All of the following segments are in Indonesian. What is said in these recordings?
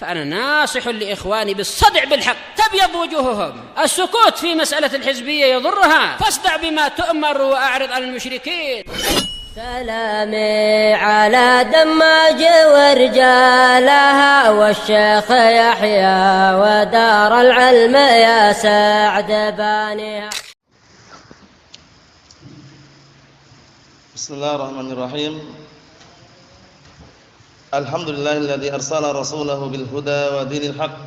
فأنا ناصح لإخواني بالصدع بالحق تبيض وجوههم. السكوت في مسألة الحزبية يضرها، فاصدع بما تؤمر وأعرض عن المشركين. سلامي على دماج ورجالها والشيخ يحيى ودار العلم يا سعد بانيها. بسم الله الرحمن الرحيم. الحمد لله الذي أرسل رسوله بالهدى ودين الحق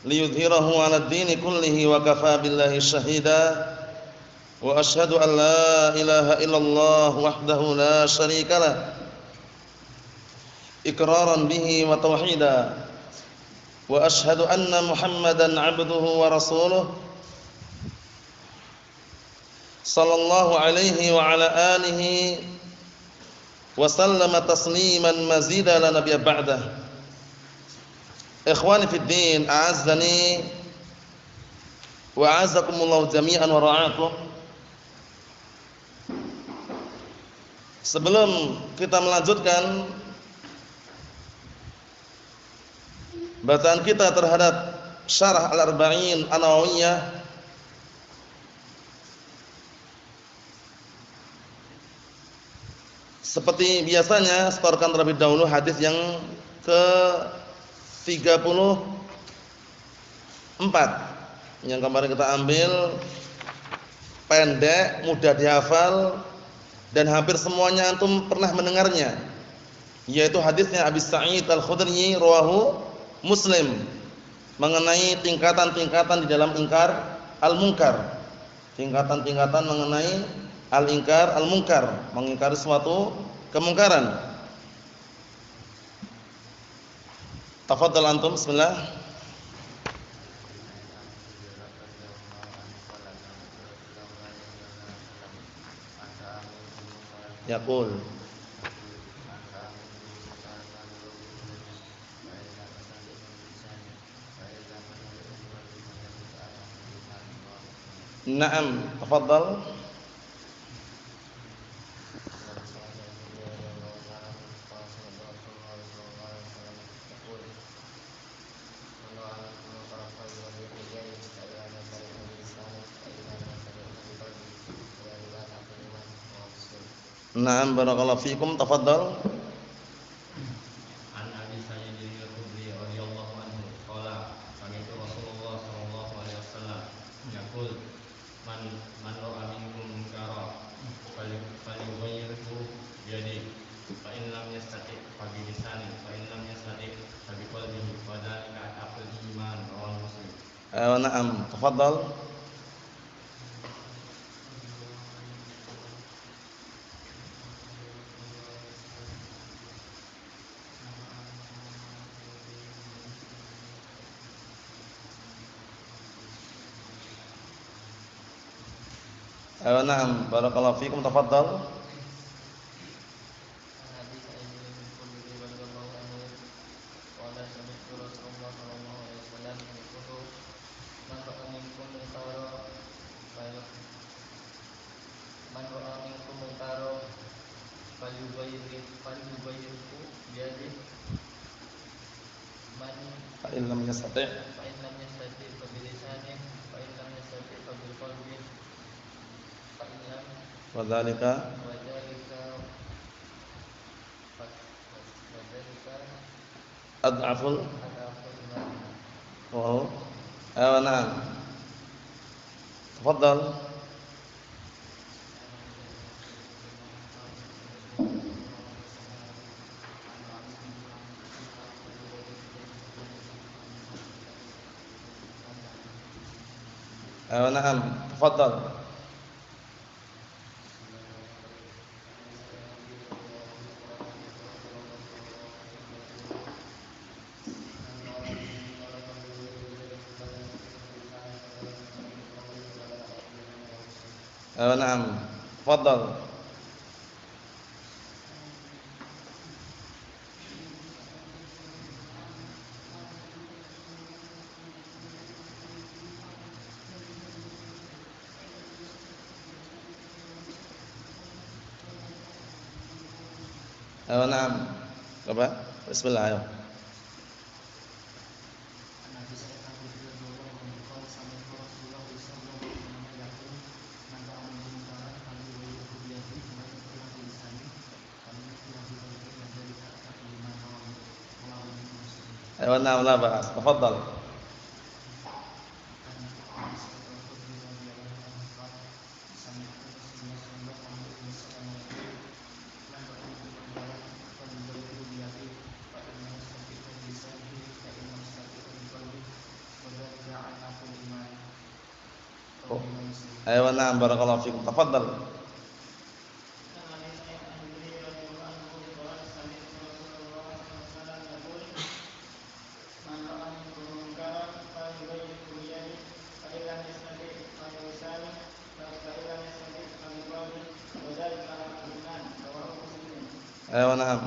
ليظهره على الدين كله وكفى بالله شهيدا وأشهد أن لا إله إلا الله وحده لا شريك له إقرارا به وتوحيدا وأشهد أن محمدا عبده ورسوله صلى الله عليه وعلى آله وسلم تسليما مزيدا لا نبي بعده. إخواني في الدين أعزني وأعزكم الله جميعا ورعاكم. Sebelum kita melanjutkan bacaan kita terhadap Syarah Al-Arba'in An-Nawawiyah, seperti biasanya setorkan terlebih dahulu hadis yang ke-34 yang kemarin kita ambil, pendek, mudah dihafal dan hampir semuanya antum pernah mendengarnya, yaitu hadisnya Abi Sa'id Al-Khudri rawahu Muslim mengenai tingkatan-tingkatan di dalam ingkar al-munkar. Tingkatan-tingkatan mengenai al-ingkar al-munkar, mengingkari suatu kemungkaran. Tafadhal antum, bismillah. Yaqul Naam, tafadhal. Naam, barakallahu fikum, tafadhal. An Abi Sa'id Al-Khudri radhiyallahu anhu qala sami'tu Rasulullah sallallahu alaihi wasallam yaqul man ra'a minkum munkara falyughayyirhu bi yadihi fa in lam yastati' fa bi lisanihi fa in lam yastati' fa bi qalbihi wa dzalika aqall iman rawahu Muslim. Naam, tafadhal. Naam, barakallahu fikum, tafadhal. Fa in lam yastati' wa dzalika ad'aful wa na'am, tafadhal. Na'am, tafadhal. Na'am, tafadhal. Na'am. Apa? Bismillah. Ayo. Ayo na'am la ba'as. Tafadhal. Ayo na'am barakallahu fikum. Tafadhal. Ayo na'am.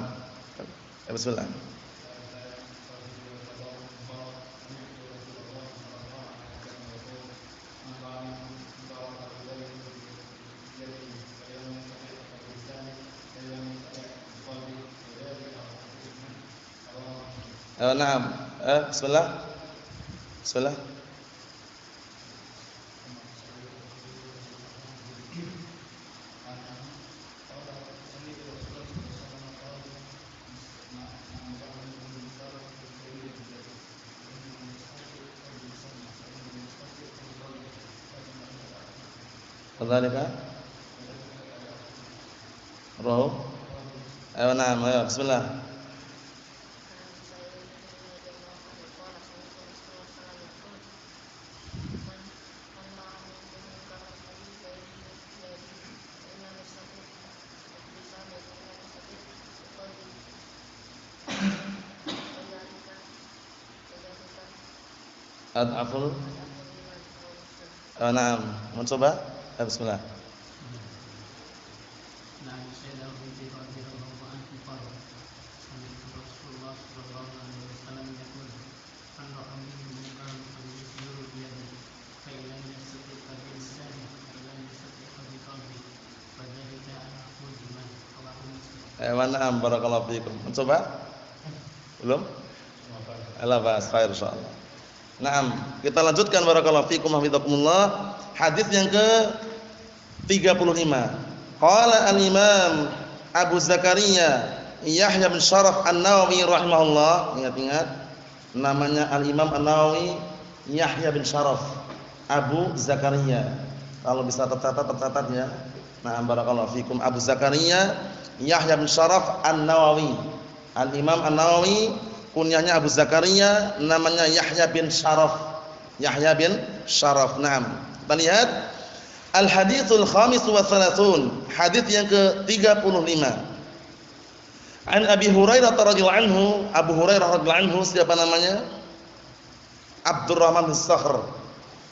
Bismillah. Ayo na'am. Bismillah. Bismillah. Kadzalika? Roh. Ayo na'am, ayo bismillah. Ad'aful. Na'am. Mencoba? Bismillah. Na'am barakallahu fiikum. Mencoba? Belum? Allah bahas khair insyaallah. Naam, kita lanjutkan barakallahu fiikum hafizakumullah. Hadis yang ke-35. Qala al-Imam Abu Zakaria Yahya bin Syaraf An-Nawawi rahimahullah. Ingat-ingat namanya Al-Imam An-Nawawi Yahya bin Syaraf Abu Zakaria. Kalau bisa tercatat ya. Naam barakallahu fiikum. Abu Zakaria Yahya bin Syaraf An-Nawawi. Al-Imam An-Nawawi kunyahnya Abu Zakaria, namanya Yahya bin Syaraf. Yahya bin Syaraf. Naam. Kita lihat al-haditsul khamis wa thalathun. Hadits yang ke-35. An Abi Hurairah radhiyallahu anhu, Abu Hurairah radhiyallahu anhu siapa namanya? Abdurrahman bin Sakhr.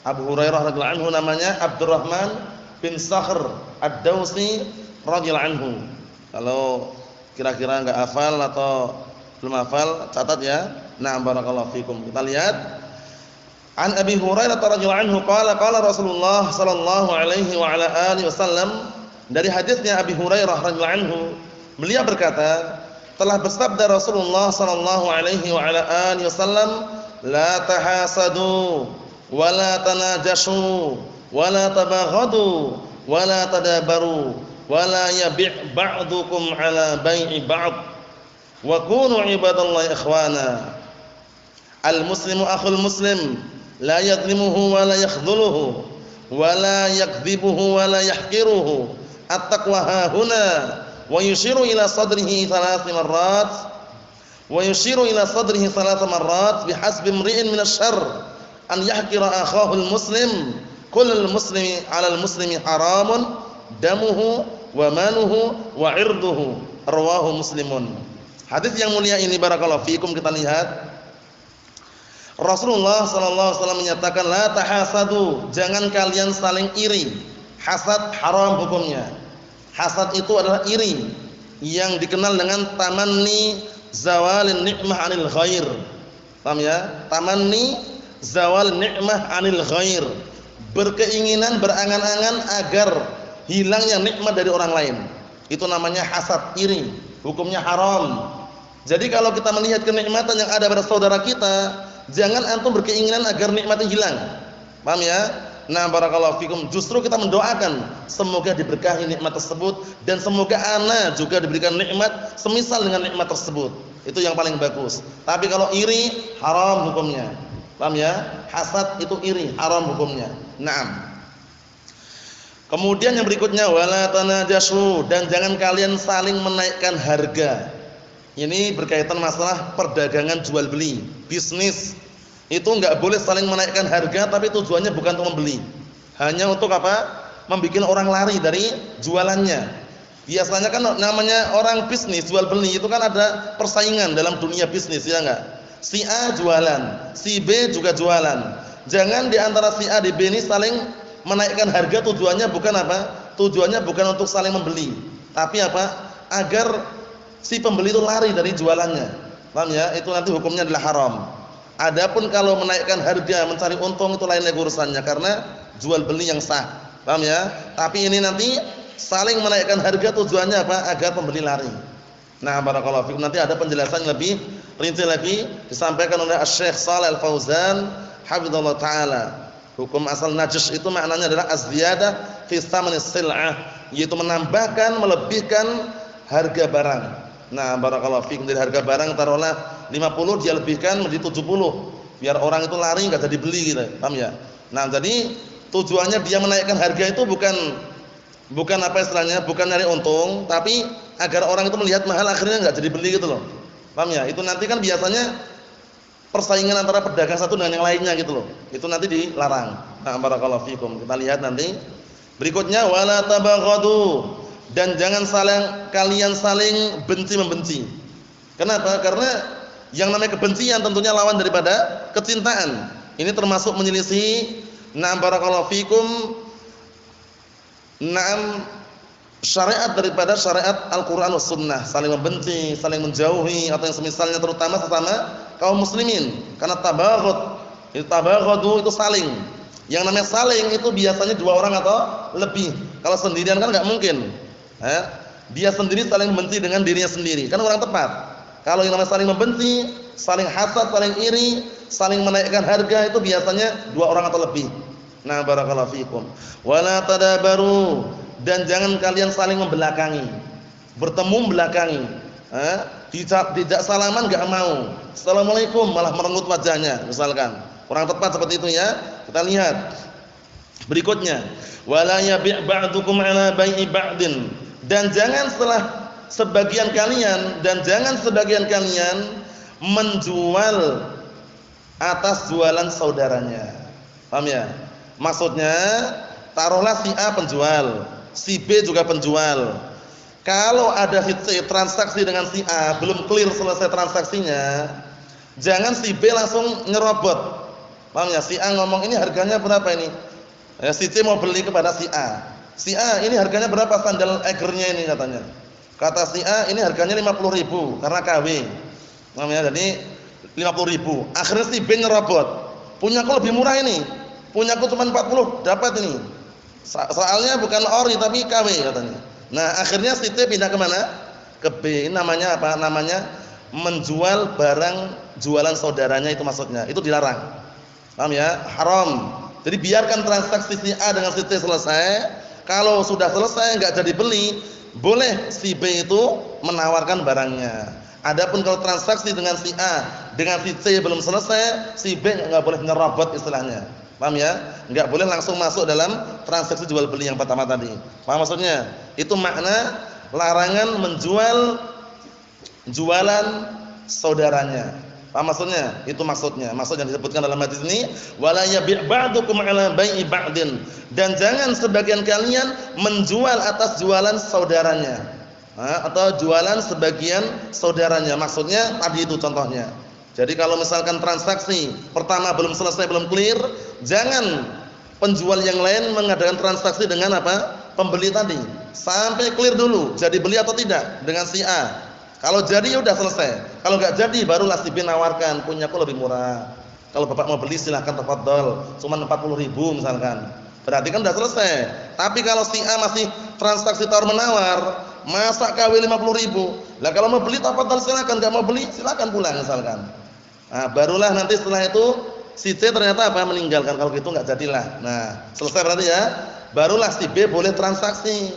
Abu Hurairah radhiyallahu anhu namanya Abdurrahman bin Sakhr Ad-Dausi radhiyallahu anhu. Kalau kira-kira enggak hafal atau belum hafal, catat ya. Na'am barakallahu fikum. Kita lihat. An Abi Hurairah radhiyallahu anhu qala Rasulullah sallallahu alaihi wa ala alihi wasallam, dari hadisnya Abi Hurairah radhiyallahu anhu, beliau berkata, telah bersabda Rasulullah sallallahu alaihi wa ala alihi wasallam, la tahasadu wa la tanajashu wa la tabaghadu wa la tadabaru wa la yabi' ba'dukum ala bai'i ba'd wa kunu ibadallahi ikhwana. Al-muslimu akhul muslim, la yadhlimuhu wa la yakhdhuluhu wa la yakdhibuhu wa la yahqiruhu. At-taqwa hahuna. Wa yushiru ila sadrihi thalath marrat bihasbi imri'in min asy-syarr an yahqira akhahu al-muslim. Kullul muslimi 'ala al-muslimi haramun damuhu wa maluhu wa 'irduhu. Rawahu Muslimun. Hadis yang mulia ini barakallahu fiikum, kita lihat Rasulullah sallallahu alaihi wasallam menyatakan la tahasadu, jangan kalian saling iri. Hasad haram hukumnya. Hasad itu adalah iri yang dikenal dengan tamanni zawalin ni'mah 'anil ghair. Paham ya? Tamanni zawal ni'mah 'anil ghair. Berkeinginan, berangan-angan agar hilangnya nikmat dari orang lain. Itu namanya hasad, iri. Hukumnya haram. Jadi kalau kita melihat kenikmatan yang ada pada saudara kita, jangan antum berkeinginan agar nikmatnya hilang. Paham ya? Nah, barakallahu fikum, justru kita mendoakan semoga diberkahi nikmat tersebut dan semoga ana juga diberikan nikmat semisal dengan nikmat tersebut. Itu yang paling bagus. Tapi kalau iri haram hukumnya. Paham ya? Hasad itu iri, haram hukumnya. Naam. Kemudian yang berikutnya wala tanajashu, dan jangan kalian saling menaikkan harga. Ini berkaitan masalah perdagangan jual beli, bisnis. Itu enggak boleh saling menaikkan harga tapi tujuannya bukan untuk membeli. Hanya untuk apa? Membikin orang lari dari jualannya. Biasanya kan namanya orang bisnis jual beli itu kan ada persaingan dalam dunia bisnis, ya enggak? Si A jualan, si B juga jualan. Jangan di antara si A di B ini saling menaikkan harga, tujuannya bukan apa? Tujuannya bukan untuk saling membeli, tapi apa? Agar si pembeli itu lari dari jualannya. Paham ya? Itu nanti hukumnya adalah haram. Adapun kalau menaikkan harga mencari untung itu lain lagi urusannya karena jual beli yang sah. Paham ya? Tapi ini nanti saling menaikkan harga tujuannya apa? Agar pembeli lari. Nah, barakallahu fikum, nanti ada penjelasan lebih rinci lagi disampaikan oleh Asy-Syaikh Shalih Al-Fauzan hafizallahu taala. Hukum asal najis itu maknanya adalah az-ziyadah fi tsamanis sil'ah, yaitu menambahkan, melebihkan harga barang. Nah, barakallahu fikum, dari harga barang taruhlah 50 dia lebihkan menjadi 70 biar orang itu lari enggak jadi beli gitu. Paham ya? Nah, jadi tujuannya dia menaikkan harga itu bukan apa istilahnya, bukan nyari untung, tapi agar orang itu melihat mahal akhirnya enggak jadi beli gitu loh. Paham ya? Itu nanti kan biasanya persaingan antara pedagang satu dengan yang lainnya gitu loh. Itu nanti dilarang. Nah, barakallahu fikum. Kita lihat nanti berikutnya wala tabaghadu, dan jangan kalian saling benci-membenci. Kenapa? Karena yang namanya kebencian tentunya lawan daripada kecintaan. Ini termasuk menyelisih barakallahu fikum syariat daripada syariat Al-Qur'an was sunnah, saling membenci, saling menjauhi atau yang semisalnya, terutama sesama kaum muslimin. Karena tabaghadu itu saling. Yang namanya saling itu biasanya dua orang atau lebih. Kalau sendirian kan enggak mungkin. Dia sendiri saling membenci dengan dirinya sendiri, kan orang tepat. Kalau yang namanya saling membenci, saling hasad, saling iri, saling menaikkan harga itu biasanya dua orang atau lebih. Nah, barakallahu fikum. Wala tadabaru, dan jangan kalian saling membelakangi, bertemu belakangi. Tidak salaman enggak mau. Assalamualaikum malah merenggut wajahnya misalkan. Kurang tepat seperti itu ya. Kita lihat berikutnya. Wala yabi' ba'dukum 'ala bai'i ba'din, dan jangan sebagian kalian menjual atas jualan saudaranya. Paham ya? Maksudnya taruhlah si A penjual, si B juga penjual. Kalau ada si C transaksi dengan si A belum clear selesai transaksinya, jangan si B langsung nyerobot. Paham ya? Si A ngomong ini harganya berapa ini? Si C mau beli kepada si A. Si A, ini harganya berapa sandal egernya ini katanya. Kata si A, ini harganya 50.000 karena KW. Paham ya? Jadi 50.000. Akhirnya si B nyerobot. Punyaku lebih murah ini. Punyaku cuma 40 dapat ini. Soalnya bukan ori tapi KW katanya. Nah, akhirnya si C pindah ke mana? Ke B. Ini namanya apa? Namanya menjual barang jualan saudaranya, itu maksudnya. Itu dilarang. Paham ya? Haram. Jadi biarkan transaksi si A dengan si C selesai. Kalau sudah selesai enggak jadi beli, boleh si B itu menawarkan barangnya. Adapun kalau transaksi dengan si A dengan si C belum selesai, si B enggak boleh nyerobot istilahnya. Paham ya? Enggak boleh langsung masuk dalam transaksi jual beli yang pertama tadi. Paham maksudnya? Itu makna larangan menjual jualan saudaranya. Paham maksudnya? Itu maksudnya. Maksud yang disebutkan dalam hadis ini, wala yabi' ba'dukum 'ala bai'i ba'din, dan jangan sebagian kalian menjual atas jualan saudaranya. Atau jualan sebagian saudaranya. Maksudnya tadi itu contohnya. Jadi kalau misalkan transaksi pertama belum selesai, belum clear, jangan penjual yang lain mengadakan transaksi dengan apa? Pembeli tadi. Sampai clear dulu, jadi beli atau tidak dengan si A. Kalau jadi ya udah selesai. Kalau enggak jadi barulah si B nawarkan, punyaku lebih murah. Kalau Bapak mau beli silahkan tafadhol, cuma 40.000 misalkan. Berarti kan udah selesai. Tapi kalau si A masih transaksi tawar menawar, masa KW 50.000. Lah kalau mau beli tafadhol silakan, enggak mau beli silakan pulang misalkan. Nah, barulah nanti setelah itu si C ternyata apa? Meninggalkan. Kalau gitu enggak jadilah. Nah, selesai berarti ya. Barulah si B boleh transaksi.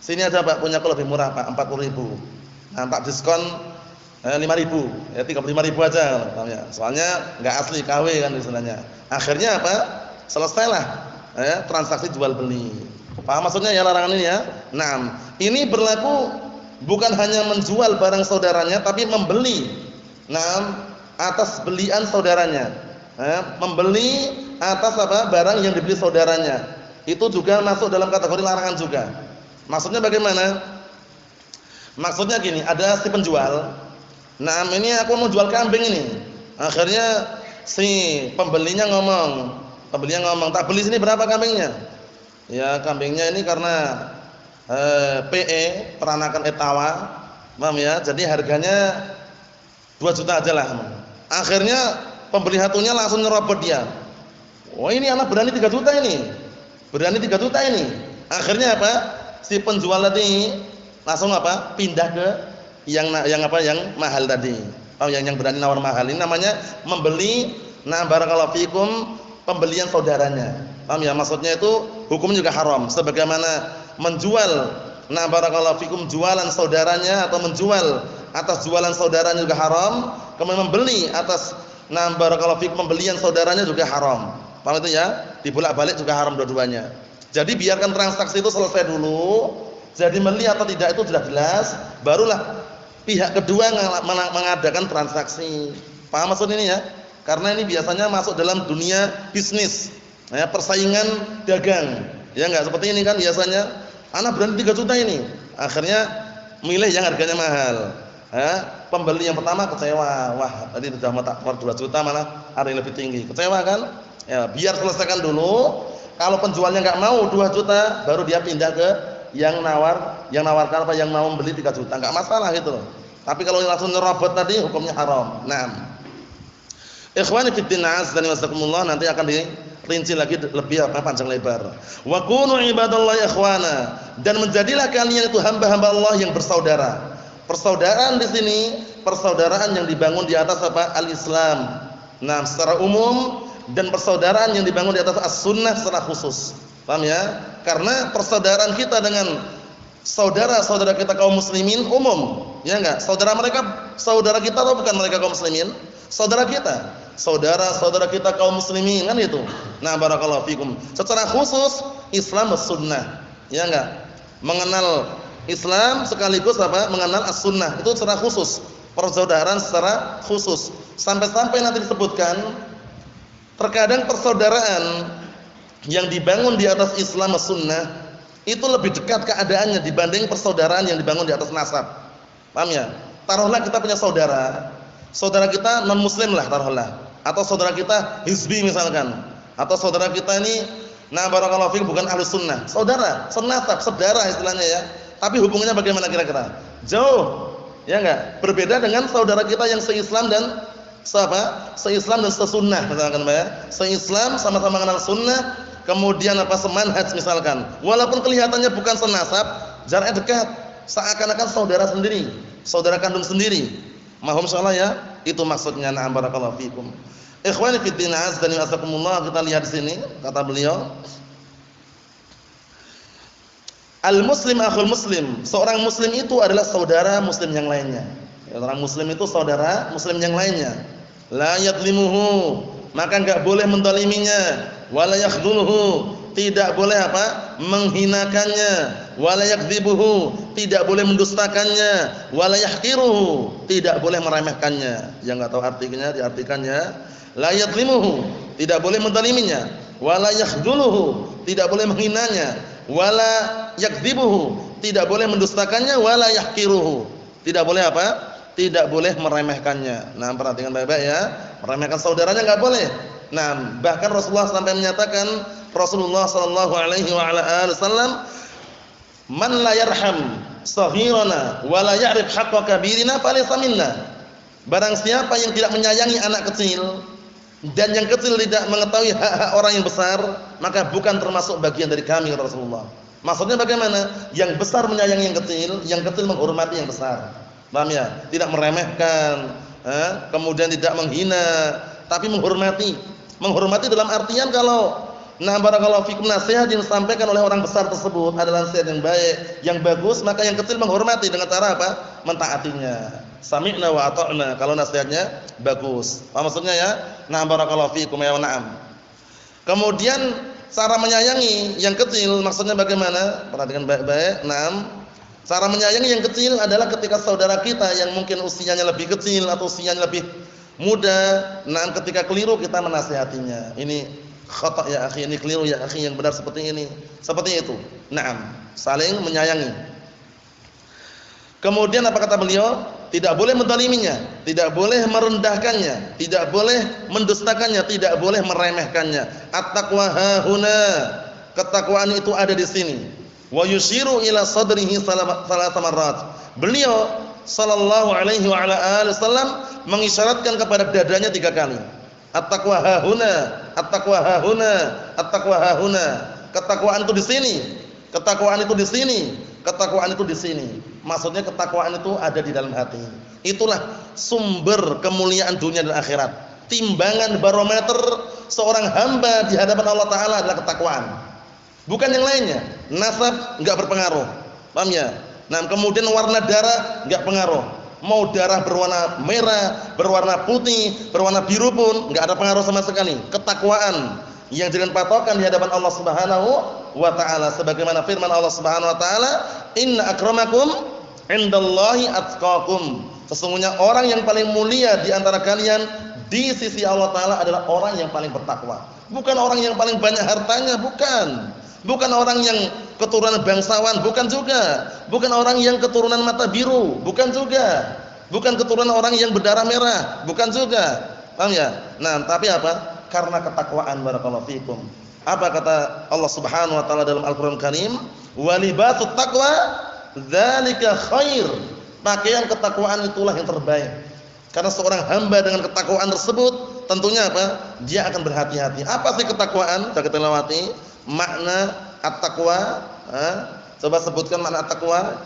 Sini ada Pak, punyaku lebih murah Pak, 40.000. Nah, tak diskon 5.000, ya 35.000 aja, paham ya? Soalnya nggak asli KW kan istilahnya. Akhirnya apa? Selesailah transaksi jual beli. Paham maksudnya ya larangan ini ya? Nah, ini berlaku bukan hanya menjual barang saudaranya, tapi membeli. Nah, atas belian saudaranya. Membeli atas apa? Barang yang dibeli saudaranya. Itu juga masuk dalam kategori larangan juga. Maksudnya bagaimana? Maksudnya gini, ada si penjual. Nah, ini aku mau jual kambing ini. Akhirnya si pembelinya ngomong, tak beli sini berapa kambingnya? Ya, kambingnya ini karena PE, peranakan etawa, paham ya? Jadi harganya 2 juta aja lah. Akhirnya pembeli satunya langsung nyerobot dia. Oh, ini anak berani 3 juta ini. Berani 3 juta ini. Akhirnya apa? Si penjual tadi langsung apa? Pindah ke yang mahal tadi. Oh, yang berani nawar mahal. Ini namanya membeli, nah barakallahu fikum, pembelian saudaranya. Paham ya? Maksudnya itu hukumnya juga haram. Sebagaimana menjual, nah barakallahu fikum, jualan saudaranya atau menjual atas jualan saudaranya juga haram. Kemudian membeli atas, nah barakallahu fikum, pembelian saudaranya juga haram. Paham itu ya? Dibolak-balik juga haram dua-duanya. Jadi biarkan transaksi itu selesai dulu. Jadi beli atau tidak itu sudah jelas, barulah pihak kedua mengadakan transaksi. Paham maksud ini ya? Karena ini biasanya masuk dalam dunia bisnis, ya, persaingan dagang. Ya enggak seperti ini kan biasanya. Anak berani 3 juta ini. Akhirnya milih yang harganya mahal. Pembeli yang pertama kecewa. Wah, tadi sudah mau tak 2 juta malah ada yang lebih tinggi. Kecewa kan? Ya, biar selesaikan dulu. Kalau penjualnya enggak mau 2 juta, baru dia pindah ke yang nawarkan apa yang mau membeli 3 juta, enggak masalah gitu loh. Tapi kalau langsung nyerobot tadi hukumnya haram. Nah, ikhwani fid din azza wa jazakumullah, nanti akan dirinci lagi lebih panjang lebar. Wa kunu ibadallahi ikhwana, dan menjadilah kalian itu hamba-hamba Allah yang bersaudara. Persaudaraan di sini persaudaraan yang dibangun di atas apa? Al-Islam. Nah, secara umum, dan persaudaraan yang dibangun di atas as-sunnah secara khusus. Paham ya? Karena persaudaraan kita dengan saudara-saudara kita kaum muslimin umum, ya enggak? Saudara kita atau bukan mereka kaum muslimin? Saudara kita. Saudara-saudara kita kaum muslimin kan itu. Nah, barakallahu fikum. Secara khusus Islam was sunnah. Ya enggak? Mengenal Islam sekaligus apa? Mengenal as-sunnah. Itu secara khusus. Persaudaraan secara khusus. Sampai-sampai nanti disebutkan terkadang persaudaraan yang dibangun di atas Islam as-sunnah itu lebih dekat keadaannya dibanding persaudaraan yang dibangun di atas nasab. Paham ya? Taruhlah kita punya saudara kita non muslim lah taruhlah, atau saudara kita hizbi misalkan, atau saudara kita ini nah barakallahu fiikum bukan ahli sunnah, saudara senasab, saudara istilahnya ya, tapi hubungannya bagaimana kira-kira? Jauh, ya enggak? Berbeda dengan saudara kita yang se-Islam dan se-Islam dan se-sunnah misalkan ya, se-Islam sama-sama mengenal sunnah, kemudian semanhaj misalkan, walaupun kelihatannya bukan senasab, jaraknya dekat, seakan-akan saudara sendiri, saudara kandung sendiri. Mahum insyaallah ya, itu maksudnya. Na'am barakallahu fikum. Ikhwani fid din azza wa jazakumullah, kita lihat di sini kata beliau, al-muslim akhul muslim, seorang muslim itu adalah saudara muslim yang lainnya. Orang muslim itu saudara muslim yang lainnya. La yadlimuhu, maka enggak boleh mendoliminya. Wala yakhdhuluhu, tidak boleh menghinakannya. Wala yakdzibuhu, tidak boleh mendustakannya. Wala yahqiruhu, tidak boleh meremehkannya. Yang enggak tahu artinya diartikannya, la yadlimuhu, tidak boleh mendoliminya. Wala yakhdhuluhu, tidak boleh menghinanya. Wala yakdzibuhu, tidak boleh mendustakannya. Wala yahqiruhu, tidak boleh tidak boleh meremehkannya. Nah, perhatikan baik-baik ya. Meremehkan saudaranya enggak boleh. Nah, bahkan Rasulullah sampai menyatakan, Rasulullah sallallahu alaihi wa ala alihi wasallam, man la yarham saghirana wa la ya'rif haqqa kabirina falaysa minna. Barang siapa yang tidak menyayangi anak kecil dan yang kecil tidak mengetahui hak-hak orang yang besar, maka bukan termasuk bagian dari kami, kata Rasulullah. Maksudnya bagaimana? Yang besar menyayangi yang kecil menghormati yang besar. Paham ya? Tidak meremehkan, kemudian tidak menghina, tapi menghormati. Menghormati dalam artian kalau barakallahu fikum nasihat yang disampaikan oleh orang besar tersebut adalah nasihat yang baik, yang bagus, maka yang kecil menghormati dengan cara mentaatinya. Sami'na wa ata'na, kalau nasihatnya bagus. Apa maksudnya ya? Na'am barakallahu fikum ya na'am. Kemudian cara menyayangi yang kecil maksudnya bagaimana? Perhatikan baik-baik. Na'am. Cara menyayangi yang kecil adalah ketika saudara kita yang mungkin usianya lebih kecil atau usianya lebih muda, na'am, ketika keliru kita menasihatinya. Ini khata' ya akhi, ini keliru ya akhi, yang benar seperti ini. Seperti itu. Na'am, saling menyayangi. Kemudian apa kata beliau? Tidak boleh menzaliminya, tidak boleh merendahkannya, tidak boleh mendustakannya, tidak boleh meremehkannya. At-taqwa hahuna, ketakwaan itu ada di sini. Wa yushiru ila sadrihi salat marrat. Beliau sallallahu alaihi wa ala alihi wasallam mengisyaratkan kepada dadanya 3 kali. At-taqwa hahuna, at-taqwa hahuna, at-taqwa hahuna. Ketakwaan itu di sini. Ketakwaan itu di sini. Ketakwaan itu di sini. Maksudnya ketakwaan itu ada di dalam hati. Itulah sumber kemuliaan dunia dan akhirat. Timbangan barometer seorang hamba di hadapan Allah Ta'ala adalah ketakwaan. Bukan yang lainnya. Nasab enggak berpengaruh. Paham ya? Nah, kemudian warna darah enggak pengaruh. Mau darah berwarna merah, berwarna putih, berwarna biru pun enggak ada pengaruh sama sekali. Ketakwaan yang jadi patokan di hadapan Allah Subhanahu wa ta'ala, sebagaimana firman Allah Subhanahu wa ta'ala, inna akramakum indallahi atqakum. Sesungguhnya orang yang paling mulia di antara kalian di sisi Allah Ta'ala adalah orang yang paling bertakwa. Bukan orang yang paling banyak hartanya, bukan. Bukan orang yang keturunan bangsawan, bukan juga. Bukan orang yang keturunan mata biru, bukan juga. Bukan keturunan orang yang berdarah merah, bukan juga. Paham ya? Nah, tapi apa? Karena ketakwaan, barakallahu fikum. Apa kata Allah Subhanahu wa taala dalam Al-Qur'an Karim? Wa libatut taqwa dzalika khair. Pakaian ketakwaan itulah yang terbaik. Karena seorang hamba dengan ketakwaan tersebut tentunya apa? Dia akan berhati-hati. Apa sih ketakwaan? Kita lewati makna at-taqwa. Coba sebutkan makna at-taqwa.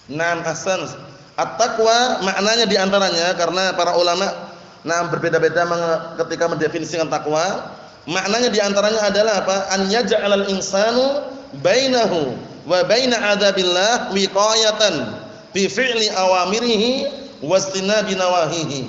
Naam, ahsan. At-taqwa maknanya diantaranya, karena para ulama berbeda-beda ketika mendefinisikan takwa. Maknanya diantaranya adalah apa? An yaj'alal insanu bainahu wa baina adzabillah wiqayatan bi fi'li awamirihi wastinabi nawahihi.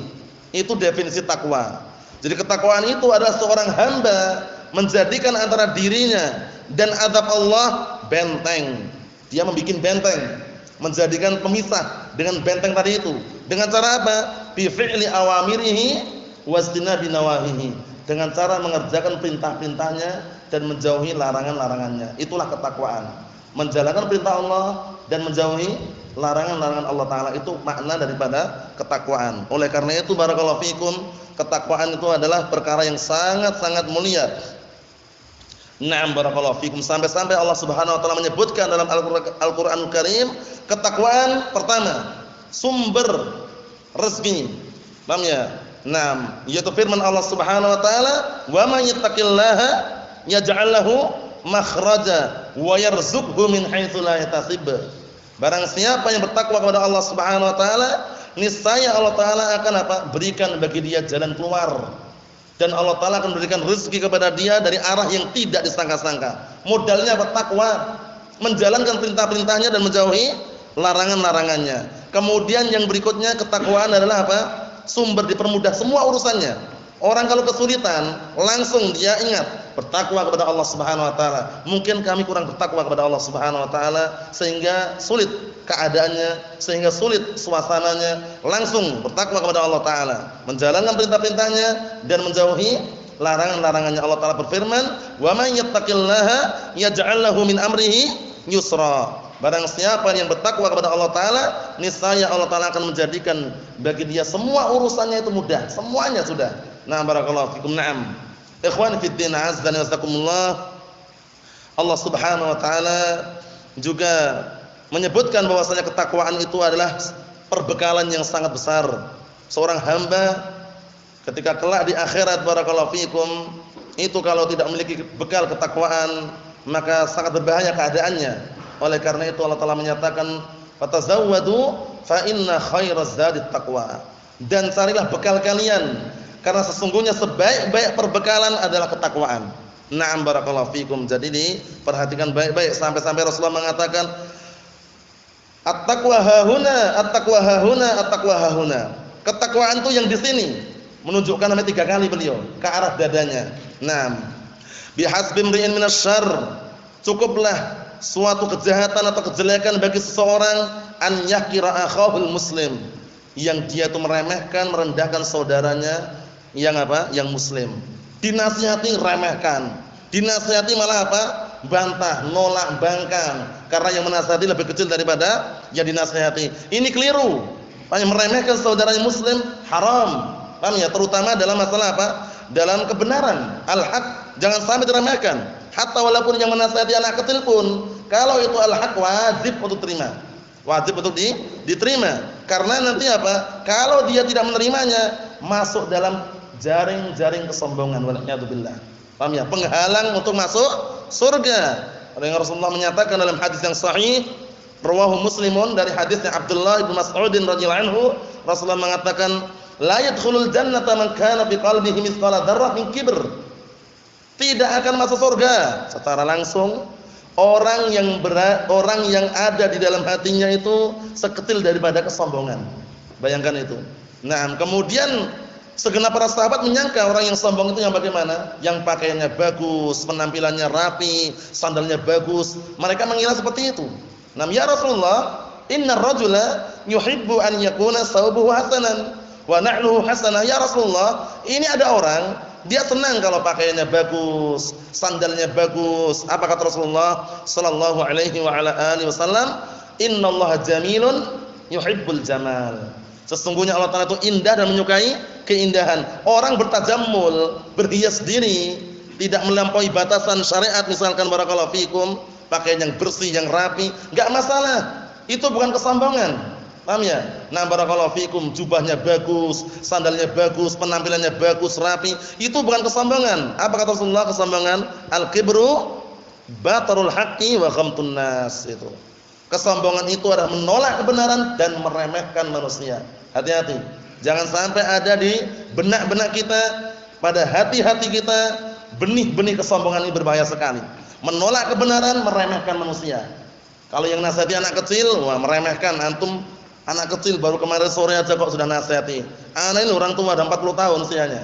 Itu definisi takwa. Jadi ketakwaan itu adalah seorang hamba menjadikan antara dirinya dan azab Allah benteng. Dia membuat benteng, menjadikan pemisah dengan benteng tadi itu. Dengan cara apa? Bi fi'li awamirihi wastinabi nawahihi. Dengan cara mengerjakan perintah-perintahnya dan menjauhi larangan-larangannya. Itulah ketakwaan. Menjalankan perintah Allah dan menjauhi larangan-larangan Allah Ta'ala. Itu makna daripada ketakwaan. Oleh karena itu barakallahu fikum, ketakwaan itu adalah perkara yang sangat-sangat mulia. Na'am barakallahu fikum. Sampai-sampai Allah Subhanahu wa taala menyebutkan dalam Al-Qur'anul Karim, ketakwaan pertama sumber rezeki. Paham ya? Naam, yaitu firman Allah Subhanahu wa taala, "Wa may yattaqillaha yaj'al lahu makhraja wa yarzuqhu min haitsu la yahtasib." Barang siapa yang bertakwa kepada Allah Subhanahu wa taala, niscaya Allah taala akan apa? Berikan bagi dia jalan keluar. Dan Allah taala akan berikan rezeki kepada dia dari arah yang tidak disangka-sangka. Modalnya bertakwa, menjalankan perintah-perintahnya dan menjauhi larangan-larangannya. Kemudian yang berikutnya, ketakwaan adalah apa? Sumber dipermudah semua urusannya. Orang kalau kesulitan, langsung dia ingat bertakwa kepada Allah Subhanahu wa taala. Mungkin kami kurang bertakwa kepada Allah Subhanahu wa taala sehingga sulit keadaannya, sehingga sulit suasananya. Langsung bertakwa kepada Allah taala, menjalankan perintah-perintahnya dan menjauhi larangan-larangannya. Allah taala berfirman, "Wa may yattaqillaha yaj'al lahu min amrihi yusra." Barang siapa yang bertakwa kepada Allah Ta'ala, niscaya Allah Ta'ala akan menjadikan bagi dia semua urusannya itu mudah. Semuanya sudah. Nah, barakallahu fikum. Na'am. Ikhwani fid din, azza wa jazakumullah. Allah Subhanahu wa taala juga menyebutkan bahwasanya ketakwaan itu adalah perbekalan yang sangat besar. Seorang hamba ketika kelak di akhirat, barakallahu fikum, itu kalau tidak memiliki bekal ketakwaan, maka sangat berbahaya keadaannya. Oleh karena itu Allah Ta'ala menyatakan, fatazawwadu fa inna khairaz zadit taqwa. Dan carilah bekal kalian, karena sesungguhnya sebaik-baik perbekalan adalah ketakwaan. Na'am barakallahu fikum. Jadi diperhatikan baik-baik sampai-sampai Rasulullah mengatakan at-taqwa hahuna, at-taqwa hahuna, at-taqwa hahuna. Ketakwaan itu yang di sini. Menunjukkan sampai 3 kali beliau ke arah dadanya. Naam. Bihasbi imri'in minasyarr. Cukuplah suatu kejahatan atau kejelekan bagi seseorang an yahkira akhahul muslim, yang dia itu meremehkan, merendahkan saudaranya yang apa? Yang muslim. Dinasihati remehkan, dinasihati malah apa? Bantah, nolak, bangkang. Karena yang menasihati lebih kecil daripada yang dinasihati. Ini keliru. Yang meremehkan saudaranya muslim haram. Paham ya? Terutama dalam masalah apa? Dalam kebenaran, al-haq, jangan sampai diremehkan. Hatta walaupun yang menasihati anak kecil pun, kalau itu al-haq wajib untuk terima. Wajib untuk diterima. Karena nanti apa? Kalau dia tidak menerimanya, masuk dalam jaring-jaring kesombongan, waliyadzubillah. Paham ya? Penghalang untuk masuk surga. Rasulullah menyatakan dalam hadis yang sahih, rawahu Muslimun, dari hadisnya Abdullah bin Mas'ud radhiyallahu anhu, Rasulullah mengatakan, la yadkhulul jannata man kana fi qalbihi mithqala dzarrah min kibr. Tidak akan masuk surga secara langsung orang yang ada di dalam hatinya itu sekecil daripada kesombongan. Bayangkan itu. Nah, kemudian segenap para sahabat menyangka orang yang sombong itu yang bagaimana? Yang pakaiannya bagus, penampilannya rapi, sandalnya bagus. Mereka mengira seperti itu. Nah, ya Rasulullah, innar rajula yuhibbu an yakuna thawbuhu hasanan wa na'luhu hasanah. Ya Rasulullah, ini ada orang dia senang kalau pakaiannya bagus, sandalnya bagus. Apa kata Rasulullah sallallahu alaihi wa ala alihi wasallam? Innallaha jamilun yuhibbul jamal. Sesungguhnya Allah Ta'ala itu indah dan menyukai keindahan. Orang bertajammul, berhias diri, tidak melampaui batasan syariat, misalkan barakallahu fikum, pakaian yang bersih, yang rapi, enggak masalah. Itu bukan kesombongan. Paham ya? Nah, barakallahu fikum, jubahnya bagus, sandalnya bagus, penampilannya bagus, rapi, itu bukan kesombongan. Apa kata Rasulullah kesombongan? Al-kibru batarul haqqi wa ghamtun nas. Itu. Kesombongan itu adalah menolak kebenaran dan meremehkan manusia. Hati-hati. Jangan sampai ada di benak-benak kita, pada hati-hati kita, benih-benih kesombongan ini berbahaya sekali. Menolak kebenaran, meremehkan manusia. Kalau yang nasihati anak kecil, wah meremehkan. Antum anak kecil baru kemarin sore aja kok sudah nasihati. Anak ini orang tua ada 40 tahun usianya.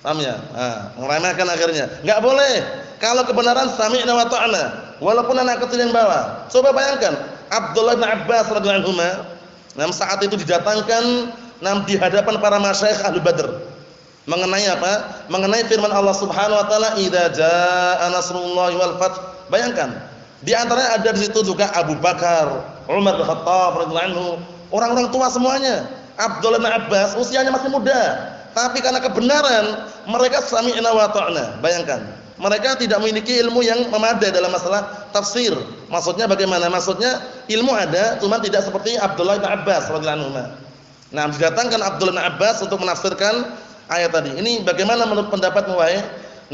Paham ya? Nah, meremehkan akhirnya. Enggak boleh. Kalau kebenaran sami'na wa ta'na, walaupun anak kecil yang bawa. Coba bayangkan, Abdullah bin Abbas radhiyallahu anhu, saat itu didatangkan di hadapan para masyayikh Ahlu Badr. Mengenai apa? Mengenai firman Allah Subhanahu wa taala, "Idza jaa nasrullahi wal fath." Bayangkan, di antaranya ada di situ juga Abu Bakar, Umar bin Khattab radhiyallahu anhu. Orang-orang tua semuanya. Abdullah bin Abbas usianya masih muda, tapi karena kebenaran mereka sami'na wa ta'na. Bayangkan, mereka tidak memiliki ilmu yang memadai dalam masalah tafsir. Maksudnya bagaimana? Maksudnya ilmu ada, cuma tidak seperti Abdullah bin Abbas radhiyallahu anhu. Nah, didatangkan Abdullah bin Abbas untuk menafsirkan ayat tadi. Ini bagaimana menurut pendapatmu wahai?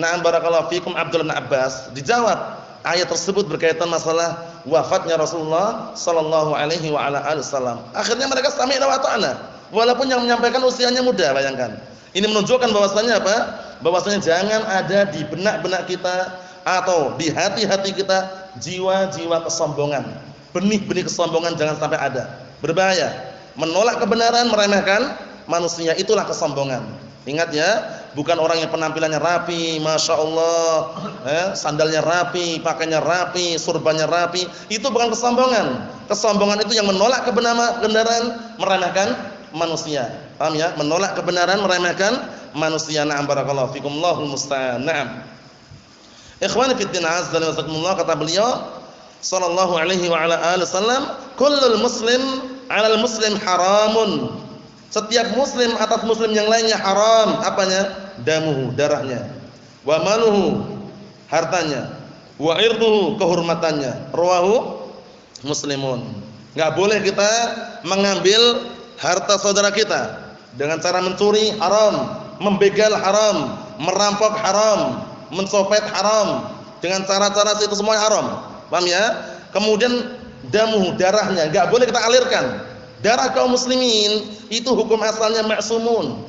Na'am barakallahu fikum Abdullah bin Abbas. Dijawab, ayat tersebut berkaitan masalah wafatnya Rasulullah sallallahu alaihi wa ala alihi wasallam. Akhirnya mereka sami'na wa ta'na, walaupun yang menyampaikan usianya muda. Bayangkan. Ini menunjukkan bahwasanya apa? Bahwasanya jangan ada di benak-benak kita atau di hati-hati kita jiwa-jiwa kesombongan. Benih-benih kesombongan jangan sampai ada. Berbahaya. Menolak kebenaran, meremehkan manusia, itulah kesombongan. Ingat ya, bukan orang yang penampilannya rapi, masya Allah, sandalnya rapi, pakainya rapi, surbannya rapi, itu bukan kesombongan. Kesombongan itu yang menolak kebenaran, meremehkan manusia. Paham ya? Menolak kebenaran, meremehkan manusia. Na'am barakallahu fikum, Allahul musta'an. Na'am. Ikhwani fid din, azza wa jalla, kata beliau sallallahu alaihi wa ala alihi wasallam, kullul muslim 'alal muslim haramun. Setiap muslim atas muslim yang lainnya haram. Apanya? Damuhu, darahnya. Wa maluhu, hartanya. Wa irduhu, kehormatannya. Rawahu Muslimun. Enggak boleh kita mengambil harta saudara kita dengan cara mencuri, haram, membegal haram, merampok haram, mencopet haram. Dengan cara-cara itu semua haram. Paham ya? Kemudian damuhu, darahnya enggak boleh kita alirkan. Darah kaum muslimin itu hukum asalnya ma'sumun.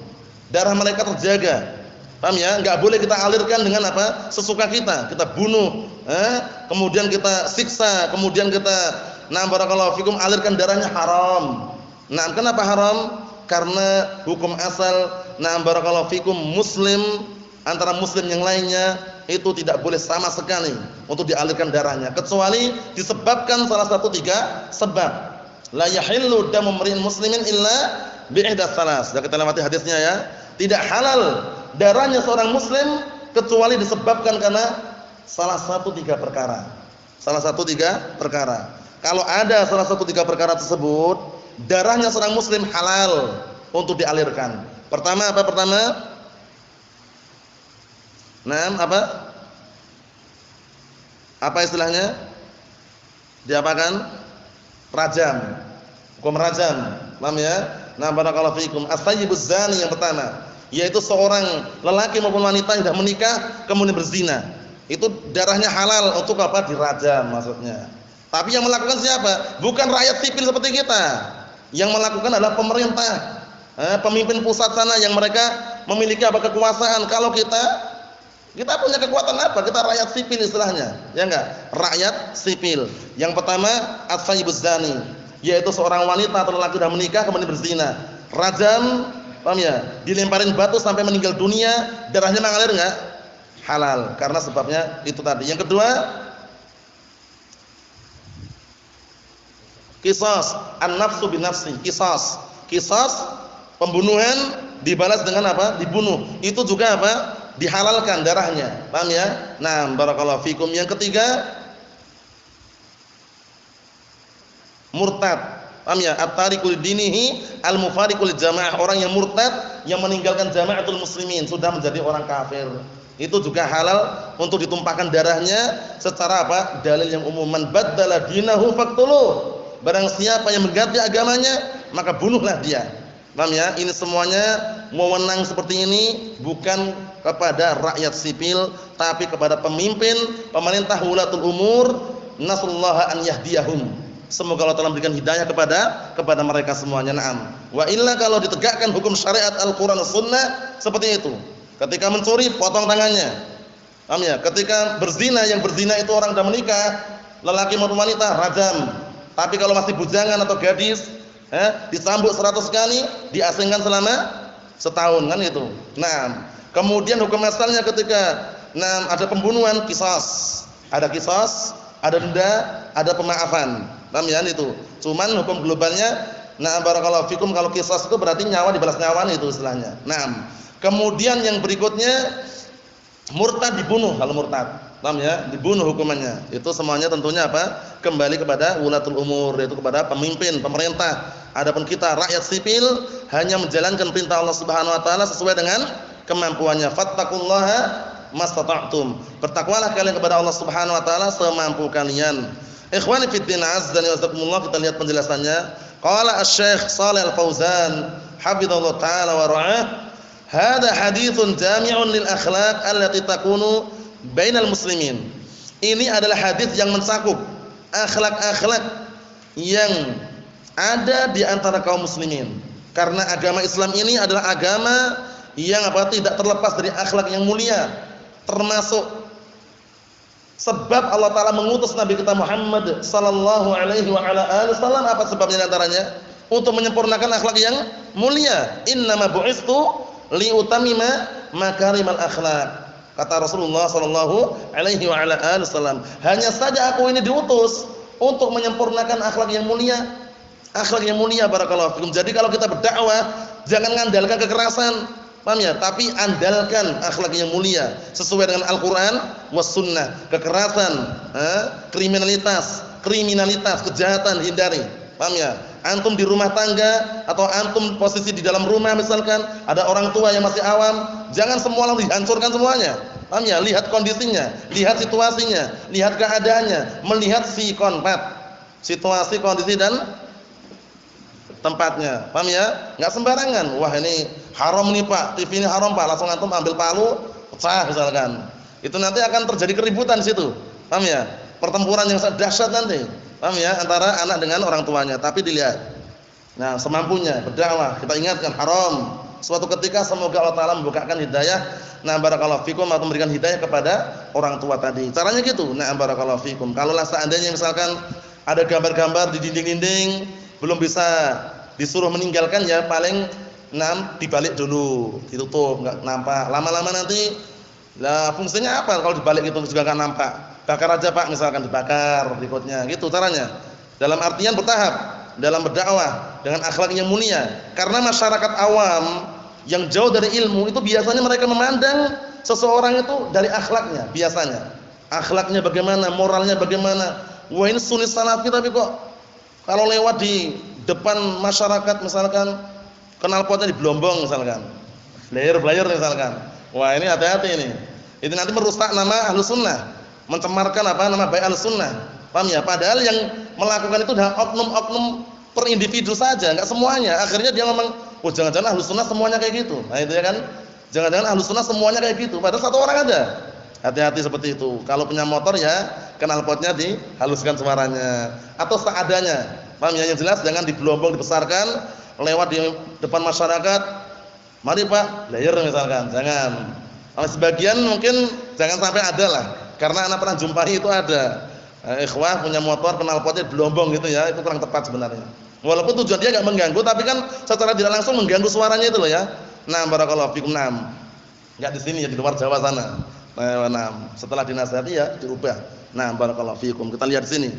Darah mereka terjaga. Paham ya? Enggak boleh kita alirkan dengan apa? Sesuka kita. Kita bunuh, kemudian kita siksa, kemudian kita barakallahu fikum alirkan darahnya, haram. Kenapa haram? Karena hukum asal barakallahu fikum muslim antara muslim yang lainnya itu tidak boleh sama sekali untuk dialirkan darahnya kecuali disebabkan salah satu 3 sebab. La yahillu damu mri'in muslimin illa bi ihdas salas. Sudah kita lewati hadisnya ya. Tidak halal darahnya seorang muslim kecuali disebabkan karena salah satu 3 perkara. Salah satu 3 perkara. Kalau ada salah satu 3 perkara tersebut, darahnya seorang muslim halal untuk dialirkan. Pertama apa? Apa istilahnya? Diapakan? Rajam. Hukum rajam. Paham ya? Barakallahu fikum. As-sayyibuz zani yang pertama, yaitu seorang lelaki maupun wanita yang tidak menikah kemudian berzina. Itu darahnya halal untuk apa? Dirajam maksudnya. Tapi yang melakukan siapa? Bukan rakyat sipil seperti kita. Yang melakukan adalah pemerintah, pemimpin pusat sana yang mereka memiliki kekuasaan. Kalau kita punya kekuatan apa? Kita rakyat sipil istilahnya, ya enggak? Rakyat sipil. Yang pertama as-sayyibuz zani, yaitu seorang wanita atau lelaki sudah menikah kemudian berzina. Rajam, paham ya? Dilemparin batu sampai meninggal dunia, darahnya mengalir enggak? Halal, karena sebabnya itu tadi. Yang kedua, qisas, an-nafsu bin-nafsi, qisas. Qisas, pembunuhan dibalas dengan apa? Dibunuh. Itu juga apa? Dihalalkan darahnya. Paham ya? Barakallahu fikum. Yang ketiga, murtad. Paham ya? At-tariqu lidinihi al-mufariqu lijamaah. Orang yang murtad, yang meninggalkan jamaatul muslimin, sudah menjadi orang kafir. Itu juga halal untuk ditumpahkan darahnya secara apa? Dalil yang umum. Man baddala dinahu faqtuluh. Barang siapa yang mengganti agamanya, maka bunuhlah dia. Paham ya? Ini semuanya wewenang seperti ini bukan kepada rakyat sipil, tapi kepada pemimpin, pemerintah, wulatul umur. Nasallaha an yahdiyahum. Semoga Allah Ta'ala memberikan hidayah kepada mereka semuanya. Naam. Wa illa kalau ditegakkan hukum syariat Al-Qur'an Sunnah seperti itu. Ketika mencuri, potong tangannya. Paham ya? Ketika berzina, yang berzina itu orang sudah menikah, lelaki maupun wanita, rajam. Tapi kalau masih bujangan atau gadis, disambut 100 kali, diasingkan selama setahun, kan itu. Kemudian hukum asalnya ketika ada pembunuhan, qisas. Ada qisas, ada denda, ada pemaafan. Paham ya itu. Cuman hukum globalnya, barakallahu fikum, kalau qisas itu berarti nyawa dibalas nyawa itu istilahnya. Kemudian yang berikutnya murtad dibunuh kalau murtad. Paham ya? Dibunuh hukumannya. Itu semuanya tentunya apa? Kembali kepada wulatul umur, yaitu kepada pemimpin, pemerintah. Adapun kita rakyat sipil hanya menjalankan perintah Allah Subhanahu wa taala sesuai dengan kemampuannya. Fattaqullaha mastata'tum. Bertakwalah kalian kepada Allah Subhanahu wa taala semampu kalian. Ikhwani fid din, azdani wasakumullah, kita lihat penjelasannya. Qala Asy-Syaikh Shalih Al-Fauzan, hafizallahu taala wa ra'ah, "Hada haditsun jami'un lil akhlaq allati takunu bainal muslimin." Ini adalah hadis yang mencakup akhlak-akhlak yang ada di antara kaum muslimin. Karena agama Islam ini adalah agama yang tidak terlepas dari akhlak yang mulia. Termasuk sebab Allah Ta'ala mengutus Nabi kita Muhammad sallallahu alaihi wa ala alihi wasallam, apa sebabnya antaranya? Untuk menyempurnakan akhlak yang mulia. Innama bu'istu liutamima makarimal akhlak. Kata Rasulullah sallallahu alaihi wa ala alihi wasallam, hanya saja aku ini diutus untuk menyempurnakan akhlak yang mulia. Akhlak yang mulia, barakallahu fikum. Jadi kalau kita berdakwah, jangan mengandalkan kekerasan. Paham ya? Tapi andalkan akhlak yang mulia sesuai dengan Al-Qur'an was sunnah. Kekerasan, kriminalitas, kejahatan hindari. Paham ya? Antum di rumah tangga atau antum posisi di dalam rumah misalkan, ada orang tua yang masih awam, jangan semua langsung dihancurkan semuanya. Paham ya? Lihat kondisinya, lihat situasinya, lihat keadaannya, melihat situasi, kondisi dan tempatnya. Paham ya? Enggak sembarangan. Wah, ini haram nih Pak, TV ini haram Pak, langsung antum ambil palu, pecah misalkan. Itu nanti akan terjadi keributan di situ. Paham ya? Pertempuran yang dahsyat nanti. Paham ya? Antara anak dengan orang tuanya. Tapi dilihat. Semampunya berdakwah. Kita ingatkan haram. Suatu ketika semoga Allah Ta'ala membukakan hidayah Nah, barakallahu fikum, atau memberikan hidayah kepada orang tua tadi. Caranya gitu. Nah, barakallahu fikum. Kalaulah seandainya misalkan ada gambar-gambar di dinding-dinding, belum bisa disuruh meninggalkan, ya paling dibalik dulu, ditutup, enggak nampak. Lama-lama nanti lah fungsinya apa kalau dibalik itu juga enggak nampak. Bakar aja Pak, misalkan dibakar berikutnya. Gitu caranya. Dalam artian bertahap, dalam berdakwah dengan akhlak yang mulia. Karena masyarakat awam yang jauh dari ilmu itu biasanya mereka memandang seseorang itu dari akhlaknya, biasanya. Akhlaknya bagaimana, moralnya bagaimana. Wah, ini sunni salafi tapi kok kalau lewat di depan masyarakat misalkan knalpotnya dibelombong misalkan. Blayer misalkan. Wah, ini hati-hati ini. Itu nanti merusak nama Ahlus Sunnah, mencemarkan nama baik Ahlus Sunnah. Paham ya? Padahal yang melakukan itu adalah oknum-oknum per individu saja, enggak semuanya. Akhirnya dia ngomong, "Oh, jangan-jangan Ahlus Sunnah semuanya kayak gitu." Nah, itu ya kan? Jangan-jangan Ahlus Sunnah semuanya kayak gitu. Padahal satu orang ada. Hati-hati seperti itu. Kalau punya motor ya knalpotnya dihaluskan suaranya atau seadanya. Paham ya? Yang jelas jangan dibelombong, dibesarkan lewat di depan masyarakat. Mari Pak, layer misalkan. Jangan. Kalau sebagian mungkin jangan sampai ada lah. Karena anak pernah jumpai itu ada. Ikhwah punya motor knalpotnya belombong gitu ya. Itu kurang tepat sebenarnya. Walaupun tujuan dia enggak mengganggu, tapi kan secara tidak langsung mengganggu suaranya itu loh ya. Nah, barakallahu fikum. Enggak di sini ya, di luar Jawa sana. Nah, setelah dinasihati ya dirubah. Nah, barakallahu fikum. Kita lihat di sini.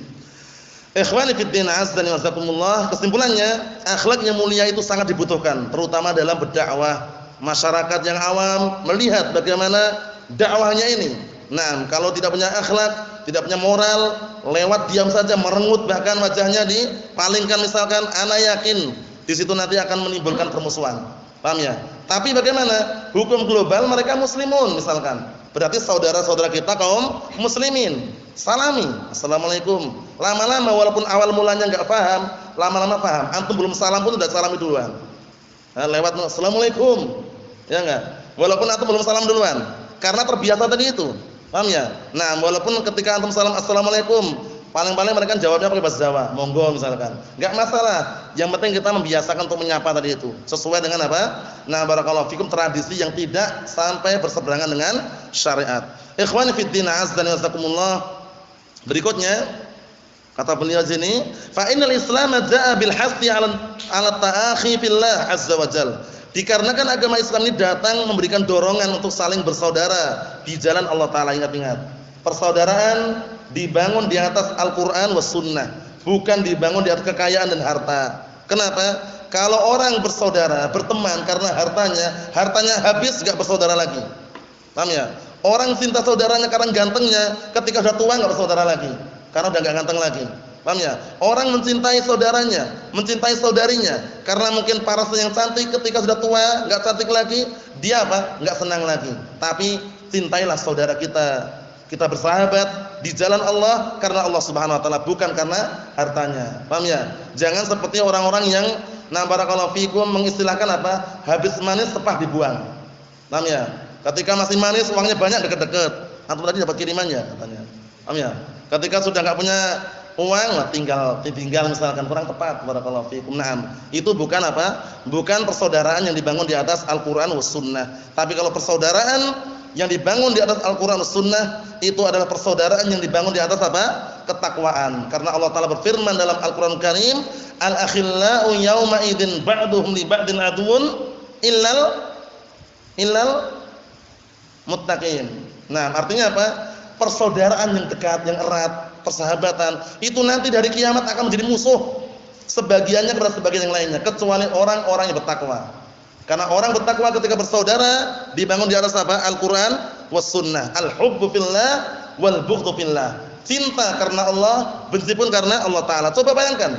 Ikhwani fid din, azza wa jazakumullah. Kesimpulannya, akhlak yang mulia itu sangat dibutuhkan, terutama dalam berdakwah. Masyarakat yang awam melihat bagaimana dakwahnya ini. Nah, kalau tidak punya akhlak, tidak punya moral, lewat diam saja merengut, bahkan wajahnya dipalingkan misalkan, ana yakin di situ nanti akan menimbulkan permusuhan. Paham ya? Tapi bagaimana? Hukum global mereka muslimun misalkan. Berarti saudara-saudara kita kaum muslimin. Salami, assalamualaikum. Lama-lama walaupun awal mulanya enggak paham, lama-lama paham. Antum belum salam pun sudah salami duluan. Nah, lewat assalamualaikum. Ya enggak? Walaupun antum belum salam duluan. Karena terbiasa tadi itu. Paham ya? Nah, walaupun ketika antum salam assalamualaikum, paling-paling mereka jawabnya pakai bahasa Jawa, monggo misalkan. Enggak masalah. Yang penting kita membiasakan untuk menyapa tadi itu. Sesuai dengan apa? Nah, barakallahu fikum, tradisi yang tidak sampai berseberangan dengan syariat. Ikhwani fid din, azza wa jazakumullah. Berikutnya kata beliau sini, fa innal Islam jaa bil hasti 'ala ta'akhi fillah azza wa jalla. Dikarenakan agama Islam ini datang memberikan dorongan untuk saling bersaudara di jalan Allah taala. Ingat-ingat, persaudaraan dibangun di atas Al-Qur'an was sunnah, bukan dibangun di atas kekayaan dan harta. Kenapa? Kalau orang bersaudara, berteman karena hartanya habis, enggak bersaudara lagi. Paham ya? Orang cinta saudaranya karena gantengnya, ketika sudah tua enggak bersaudara lagi, karena udah enggak ganteng lagi. Paham ya? Orang mencintai saudaranya, mencintai saudarinya karena mungkin parasnya yang cantik, ketika sudah tua enggak cantik lagi, dia apa? Enggak senang lagi. Tapi cintailah saudara kita. Kita bersahabat di jalan Allah karena Allah Subhanahu wa taala, bukan karena hartanya. Paham ya? Jangan seperti orang-orang yang barakallahu fikum mengistilahkan apa? Habis manis sepah dibuang. Paham ya? Ketika masih manis uangnya banyak, deket-deket. Antum tadi dapat kirimannya katanya. Paham ya? Ketika sudah enggak punya uang, tinggal misalkan, kurang tepat. Barakallahu fikum. Naam. Itu bukan apa? Bukan persaudaraan yang dibangun di atas Al-Qur'an was sunnah. Tapi kalau persaudaraan yang dibangun di atas Al-Qur'an was sunnah, itu adalah persaudaraan yang dibangun di atas apa? Ketakwaan. Karena Allah taala berfirman dalam Al-Qur'an Karim, al-akhillau yauma idzin ba'duhum li ba'din aduwwun illal muttaqin. Nah, artinya apa? Persaudaraan yang dekat, yang erat, persahabatan, itu nanti dari kiamat akan menjadi musuh. Sebagiannya kepada sebagian yang lainnya, kecuali orang-orang yang bertakwa. Karena orang bertakwa ketika bersaudara dibangun di atas apa? Al-Qur'an was sunnah. Al-hubbu fillah wal bughdhu fillah. Cinta karena Allah, benci pun karena Allah taala. Coba bayangkan.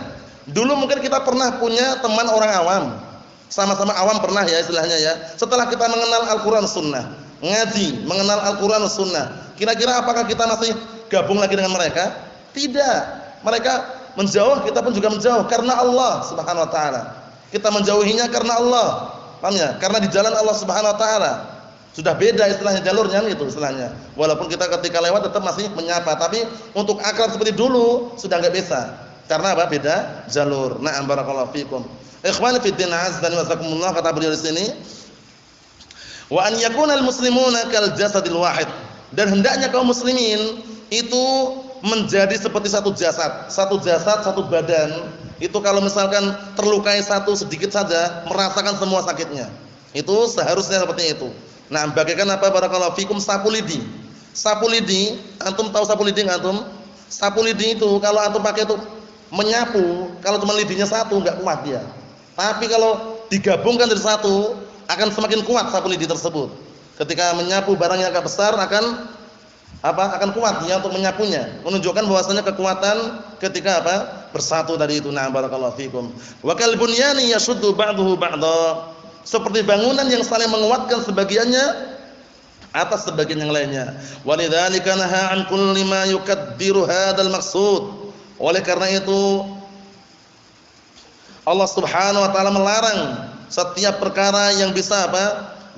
Dulu mungkin kita pernah punya teman orang awam. Sama-sama awam pernah ya istilahnya ya. Setelah kita mengenal Al-Qur'an sunnah, ngaji, mengenal Al-Qur'an sunnah, kira-kira apakah kita masih gabung lagi dengan mereka? Tidak. Mereka menjauh, kita pun juga menjauh karena Allah Subhanahu wa taala. Kita menjauhinya karena Allah. Paham ya? Karena di jalan Allah Subhanahu wa taala. Sudah beda istilahnya, jalurnya gitu istilahnya. Walaupun kita ketika lewat tetap masih menyapa, tapi untuk akrab seperti dulu sudah enggak bisa. Karena apa? Beda jalur. Na'am barakallahu fikum. Ikhwani fid din, azza wa jazakumullah, kata beliau di sini, Wa an yakunal muslimuna kal jasadil wahid, dan hendaknya kaum muslimin itu menjadi seperti satu jasad, satu badan. Itu kalau misalkan terlukai satu sedikit saja merasakan semua sakitnya. Itu seharusnya seperti itu. Nah, bagaikan apa barakallahu fikum sapu lidi. Sapu lidi, antum tahu sapu lidi enggak antum? Sapu lidi itu kalau antum pakai itu menyapu, kalau cuma lidinya satu enggak kuat dia. Tapi kalau digabungkan jadi satu akan semakin kuat sapu lidi tersebut. Ketika menyapu barang yang agak besar akan akan kuat dia untuk menyapunya, menunjukkan bahwasanya kekuatan ketika bersatu tadi itu. Nah, barakallahu fikum. Wa kal bunyani yashuddu ba'dahu ba'dha, seperti bangunan yang saling menguatkan sebagiannya atas sebagian yang lainnya. Walidzalika nahaa an kulli ma yukaddiru hadzal maqsud. Oleh karena itu Allah Subhanahu wa taala melarang setiap perkara yang bisa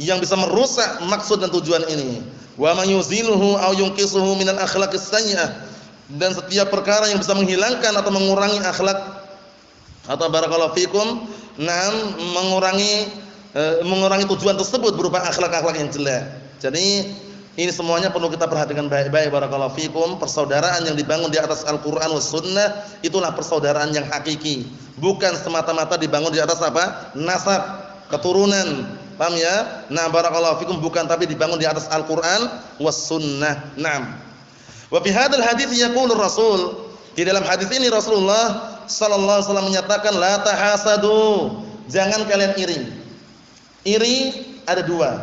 yang bisa merusak maksud dan tujuan ini. Wa man yuziluhu aw yunqisuhu minal akhlaqis sayyi'ah, dan setiap perkara yang bisa menghilangkan atau mengurangi akhlak atau barakallahu fikum, mengurangi tujuan tersebut berupa akhlak-akhlak yang jelek. Jadi ini semuanya perlu kita perhatikan baik-baik barakallahu fikum. Persaudaraan yang dibangun di atas Al-Qur'an was sunnah itulah persaudaraan yang hakiki, bukan semata-mata dibangun di atas nasab, keturunan. Paham ya? Nah, barakallahu fikum, bukan, tapi dibangun di atas Al-Qur'an was sunnah. Naam. Wa fi hadzal hadits yaqulu Rasul, di dalam hadis ini Rasulullah sallallahu alaihi wasallam menyatakan la tahasadu, jangan kalian iri. Iri ada dua.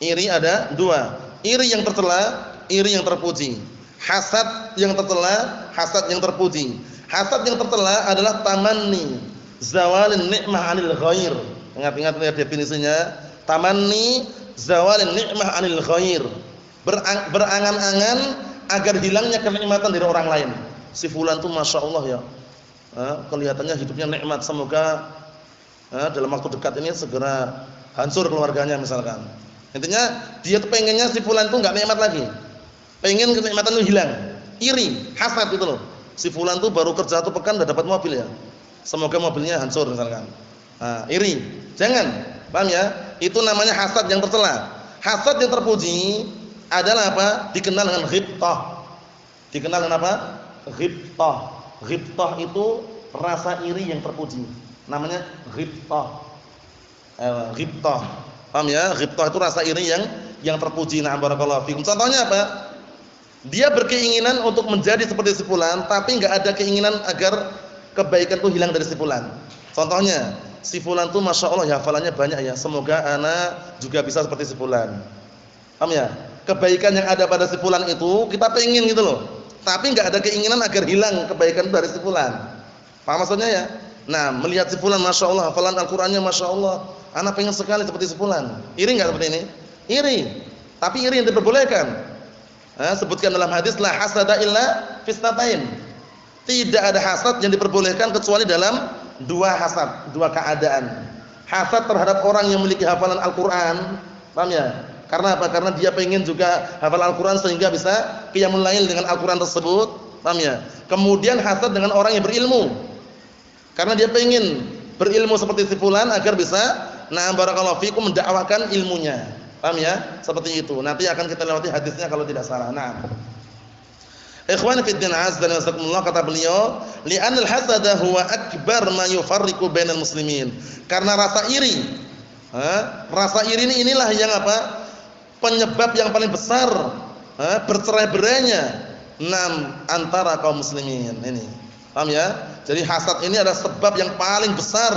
Iri ada dua. Iri yang tercela, iri yang terpuji. Hasad yang tercela, hasad yang terpuji. Hasad yang tercela adalah tamanni zawalin nikmah 'anil ghair. Ingat-ingat ya definisinya. Tamanni zawalin nikmah 'anil ghair. Berangan-angan agar hilangnya kenikmatan dari orang lain. Si fulan tuh Masya Allah ya, kelihatannya hidupnya nikmat, semoga dalam waktu dekat ini segera hancur keluarganya misalkan. Intinya dia tuh pengennya si fulan tuh enggak nikmat lagi, pengen kenikmatan itu hilang. Iri, hasad itu loh. Si fulan tuh baru kerja 1 pekan udah dapat mobil ya, semoga mobilnya hancur misalkan. Iri, jangan, paham ya? Itu namanya hasad yang tercela. Hasad yang terpuji adalah dikenal dengan ghibtah. Dikenal dengan apa? Ghibtah. Ghibtah itu rasa iri yang terpuji, namanya ghibtah. Ghibtah, paham ya? Ghibtah itu rasa iri yang terpuji. Nah, barakallahu fikum. Contohnya apa? Dia berkeinginan untuk menjadi seperti si fulan, tapi enggak ada keinginan agar kebaikan itu hilang dari si fulan. Contohnya, si fulan tuh Masya Allah ya hafalannya banyak ya, semoga ana juga bisa seperti si fulan. Paham ya? Kebaikan yang ada pada si fulan itu kita pengen gitu loh, tapi enggak ada keinginan agar hilang kebaikan dari si fulan. Paham maksudnya ya? Nah, melihat si fulan Masya Allah hafalan Al-Qur'annya Masya Allah, ana pengen sekali seperti si fulan. Iri enggak seperti ini? Iri. Tapi iri yang diperbolehkan. Sebutkan dalam hadis la hasada illa fisnatain. Tidak ada hasad yang diperbolehkan kecuali dalam dua hasad, dua keadaan. Hasad terhadap orang yang memiliki hafalan Al-Qur'an, paham ya? Karena apa? Karena dia pengen juga hafal Al-Qur'an sehingga bisa qiyamul lail dengan Al-Qur'an tersebut, paham ya? Kemudian hasad dengan orang yang berilmu, karena dia pengen berilmu seperti si fulan agar bisa barakallahu fikum mendakwahkan ilmunya, paham ya? Seperti itu. Nanti akan kita lewati hadisnya kalau tidak salah. Nah, ikhwan fi din azza wa jalla, kata beliau, li'anal hasada huwa akbar ma yufarriqu bainal muslimin. Karena rasa iri, rasa iri inilah yang penyebab yang paling besar bercerai-berainya antara kaum muslimin ini. Paham ya? Jadi hasad ini adalah sebab yang paling besar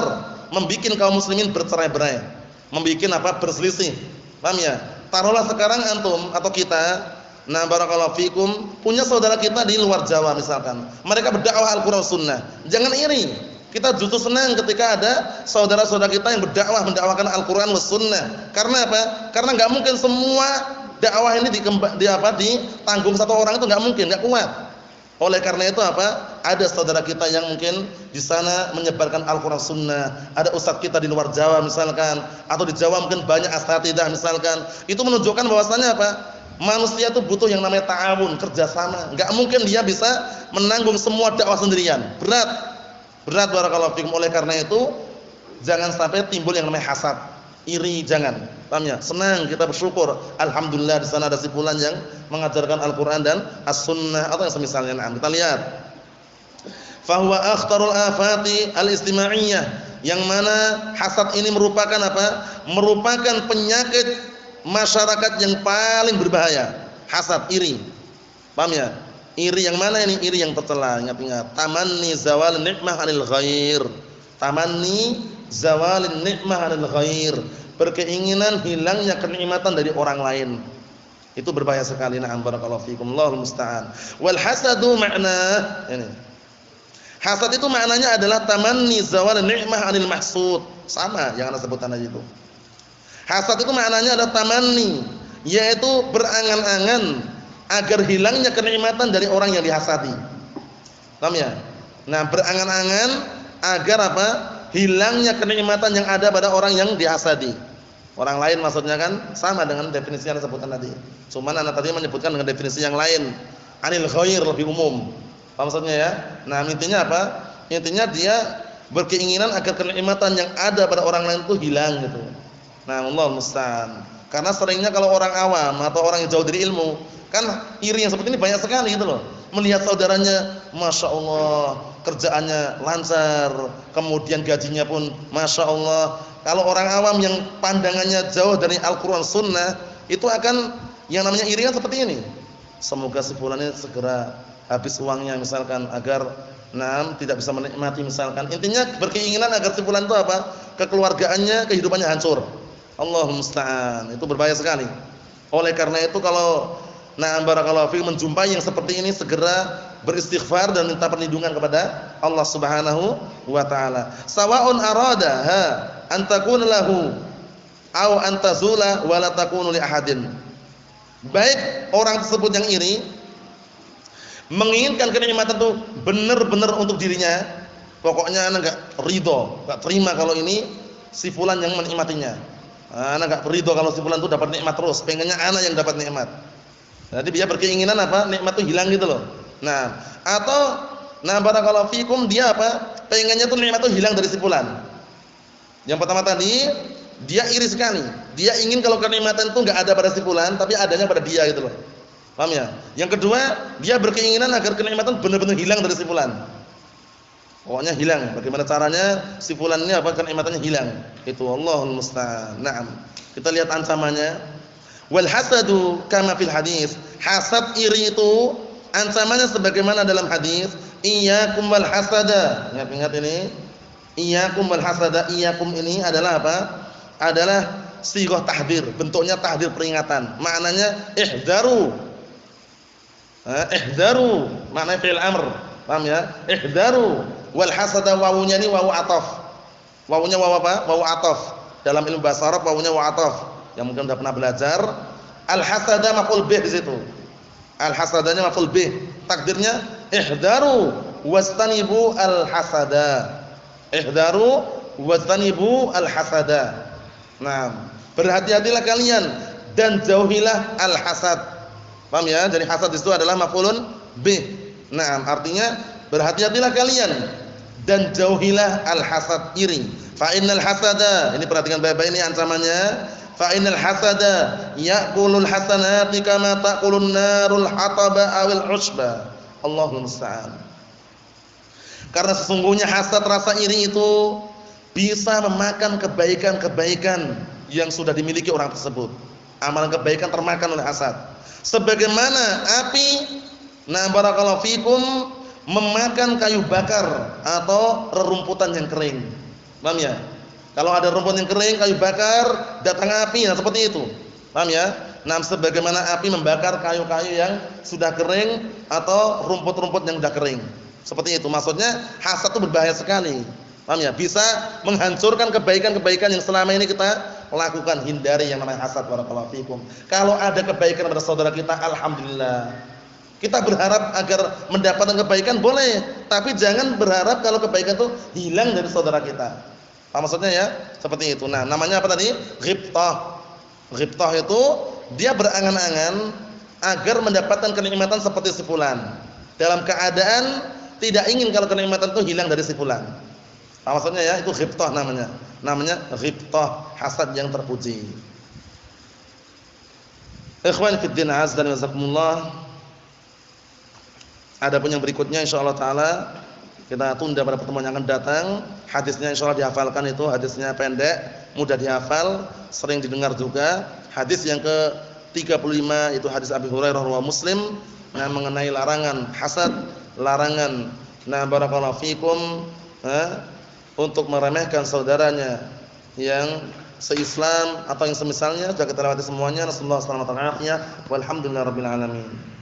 membikin kaum muslimin bercerai-berai, membikin berselisih. Paham ya? Taruhlah sekarang antum atau kita, barakallahu fikum, punya saudara kita di luar Jawa misalkan, mereka berdakwah Al-Qur'an Sunnah. Jangan iri. Kita justru senang ketika ada saudara-saudara kita yang mendakwakan Al-Qur'an was Sunnah. Karena apa? Karena enggak mungkin semua dakwah ini ditanggung satu orang, itu enggak mungkin, enggak kuat. Oleh karena itu ada saudara kita yang mungkin di sana menyebarkan Al-Qur'an Sunnah. Ada ustaz kita di luar Jawa misalkan, atau di Jawa mungkin banyak asatidzah misalkan. Itu menunjukkan bahwasannya manusia itu butuh yang namanya ta'awun, kerjasama. Enggak mungkin dia bisa menanggung semua dakwah sendirian. Berat barakallahu fikum. Oleh karena itu jangan sampai timbul yang namanya hasad. iri jangan. Paham ya? Senang kita bersyukur. Alhamdulillah di sana ada si fulan yang mengajarkan Al-Qur'an dan As-Sunnah atau yang semisalnya. Nah, kita lihat. Fahuwa akhtarul afati al-istima'iyyah, yang mana hasad ini merupakan apa? Merupakan penyakit masyarakat yang paling berbahaya. Hasad, iri. Paham ya? Iri yang mana ini? Iri yang tercela. Ingat-ingat. Tamanni zawal nikmah 'anil ghair. Tamanni zawal nikmah 'anil ghair. Berkeinginan hilangnya kenikmatan dari orang lain. Itu berbahaya sekali. Na'am barakallahu fikum. Allahul musta'an. Wal hasadu makna ini. Hasad itu maknanya adalah tamanni zawal nikmah 'anil mahsud. Sama yang ana sebutkan tadi itu. Hasad itu maknanya adalah tamanni, yaitu berangan-angan agar hilangnya kenikmatan dari orang yang dihasadi. Paham ya? Nah, berangan-angan agar apa? Hilangnya kenikmatan yang ada pada orang yang dihasadi. Orang lain maksudnya kan sama dengan definisi yang disebutkan tadi. Cuman anak tadi menyebutkan dengan definisi yang lain. Anil ghair lebih umum. Apa maksudnya ya? Nah, intinya apa? Intinya dia berkeinginan agar kenikmatan yang ada pada orang lain itu hilang gitu. Nah, Allah musta'an. Karena seringnya kalau orang awam atau orang yang jauh dari ilmu, kan iri yang seperti ini banyak sekali gitu loh. Melihat saudaranya, Masya Allah, kerjaannya lancar, kemudian gajinya pun Masya Allah. Kalau orang awam yang pandangannya jauh dari Al-Quran Sunnah, itu akan yang namanya iri kan seperti ini. Semoga si fulannya segera habis uangnya misalkan, agar tidak bisa menikmati misalkan. Intinya berkeinginan agar si fulan itu apa? Kekeluargaannya, kehidupannya hancur. Allahumma musta'an. Itu berbahaya sekali. Oleh karena itu kalau barakallahu fiikum menjumpai yang seperti ini, segera beristighfar dan minta perlindungan kepada Allah Subhanahu wa taala. Sawa'un aradaha an takuna lahu aw an tazula wa la takunu li ahadin. Baik orang tersebut yang iri menginginkan kenikmatan itu benar-benar untuk dirinya, pokoknya anak enggak ridho, enggak terima kalau ini si fulan yang menikmatinya. Anak enggak ridho kalau si fulan itu dapat nikmat terus, pengennya anak yang dapat nikmat. Jadi dia berkeinginan apa? Nikmat itu hilang gitu loh. Nah, atau barakallahu fikum, dia apa? Pengennya tuh nikmat itu hilang dari si fulan. Yang pertama tadi, dia iri sekali. Dia ingin kalau kenikmatan itu enggak ada pada si fulan, tapi adanya pada dia gitu loh. Paham ya? Yang kedua, dia berkeinginan agar kenikmatan benar-benar hilang dari si fulan. Pokoknya hilang. Bagaimana caranya si fulan ini apa kenikmatannya hilang? Itu Allahul musta'an. Naam. Kita lihat ancamannya. Wal hasadu kama fil hadis. Hasad iri itu ancamannya sebagaimana dalam hadis, iyyakum wal hasada. Ingat-ingat ini. Iyyakum wal hasada. Iyyakum ini adalah apa? Adalah sighah tahdzir, bentuknya tahdzir peringatan. Maknanya ihdaru. Ihdaru maknanya fi'il amr. Paham ya? Ihdaru. Wal hasada wawunya ini wawu ataf. Wawunya wawu apa? Wawu ataf. Dalam ilmu bahasa Arab wawunya wawu ataf. Yang mungkin sudah pernah belajar. Al hasada maf'ul bih di situ. Al hasadanya maf'ul bih. Takdirnya ihdaru wastanibu al hasada. Ihdaru wastanibu al hasada. Nah, berhati-hatilah kalian dan jauhilah al hasad. Paham ya? Jadi hasad itu adalah maf'ulun bih. Nah, artinya berhati-hatilah kalian dan jauhilah al-hasad, iri. Fa innal hasada, ini perhatikan baik-baik ini ancamannya. Fa innal hasada ya'kulul hasanati kama ta'kulun narul hataba awil usba. Allahul musta'an. Karena sesungguhnya hasad, rasa iri itu bisa memakan kebaikan-kebaikan yang sudah dimiliki orang tersebut. Amalan kebaikan termakan oleh hasad. Sebagaimana api barakallahu fikum memakan kayu bakar atau rerumputan yang kering. Paham ya? Kalau ada rumput yang kering, kayu bakar, datang api, seperti itu. Paham ya? Sebagaimana api membakar kayu-kayu yang sudah kering atau rumput-rumput yang sudah kering. Seperti itu. Maksudnya hasad itu berbahaya sekali. Paham ya? Bisa menghancurkan kebaikan-kebaikan yang selama ini kita lakukan. Hindari yang namanya hasad, barakallahu fikum. Kalau ada kebaikan pada saudara kita, alhamdulillah. Kita berharap agar mendapatkan kebaikan boleh, tapi jangan berharap kalau kebaikan itu hilang dari saudara kita. Apa maksudnya ya? Seperti itu. Nah, namanya apa tadi? Ghibtah. Ghibtah itu dia berangan-angan agar mendapatkan kenikmatan seperti si fulan, dalam keadaan tidak ingin kalau kenikmatan itu hilang dari si fulan. Apa maksudnya ya? Itu ghibtah namanya. Namanya ghibtah, hasad yang terpuji. Ikhwan fi din azza wa jazakumullah. Adapun yang berikutnya insyaallah taala kita tunda pada pertemuan yang akan datang. Hadisnya insyaallah dihafalkan, itu hadisnya pendek, mudah dihafal, sering didengar juga. Hadis yang ke-35 itu hadis Abi Hurairah riwayat Muslim, mengenai larangan hasad, larangan barakallahu fikum untuk meremehkan saudaranya yang se-Islam atau yang semisalnya. Sudah kita lewati semuanya. Nasallahu alaihi wasallam. Walhamdulillahirabbil alamin.